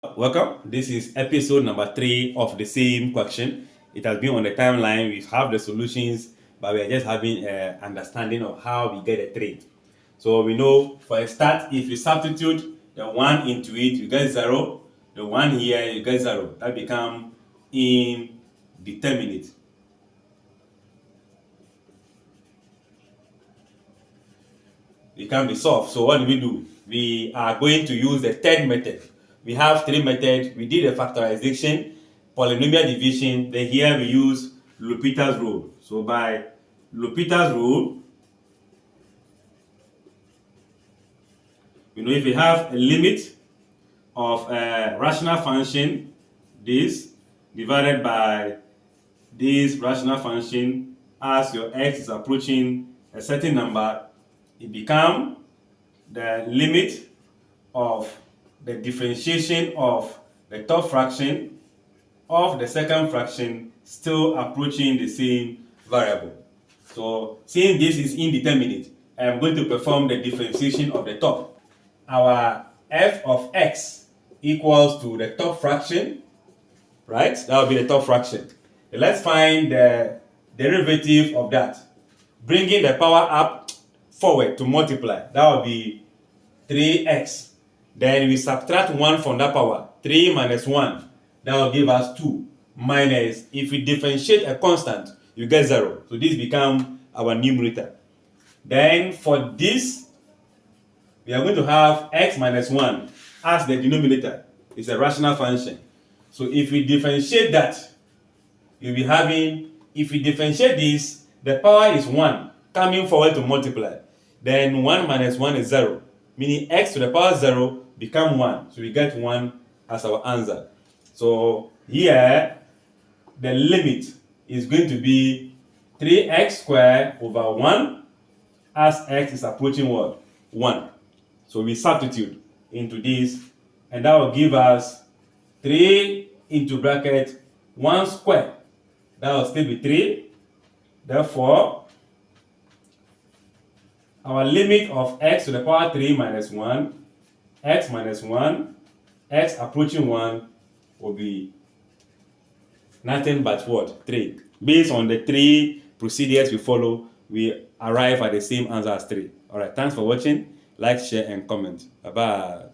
Welcome. This is episode number 3 of the same question. It has been on the timeline. We have the solutions, but we are just having an understanding of how we get a 3. So we know for a start, if you substitute the 1 into it, you get 0. The 1 here, you get 0. That becomes indeterminate. It can be solved. So what do? We are going to use the third method. We have 3 methods. We did a factorization, polynomial division. Then here we use L'Hopital's rule. So by L'Hopital's rule, if you have a limit of a rational function, this divided by this rational function as your x is approaching a certain number, it becomes the limit of the differentiation of the top fraction of the second fraction still approaching the same variable. So since this is indeterminate, I am going to perform the differentiation of the top. Our f of x equals to the top fraction, right? That will be the top fraction. Let's find the derivative of that. Bringing the power up forward to multiply, that will be 3x. Then we subtract 1 from that power. 3 minus 1, that will give us 2. Minus, if we differentiate a constant, you get 0. So this becomes our numerator. Then for this, we are going to have x minus 1 as the denominator. It's a rational function. So if we differentiate that, you'll be having, if we differentiate this, the power is 1 coming forward to multiply. Then 1 minus 1 is 0. Meaning x to the power 0 become 1. So we get 1 as our answer. So here, the limit is going to be 3x squared over 1 as x is approaching what? 1. So we substitute into this, and that will give us 3 into bracket 1 squared. That will still be 3. Therefore, our limit of x to the power 3 minus 1, x minus 1, x approaching 1 will be nothing but what? 3. Based on the 3 procedures we follow, we arrive at the same answer as 3. Alright, thanks for watching. Like, share, and comment. Bye-bye.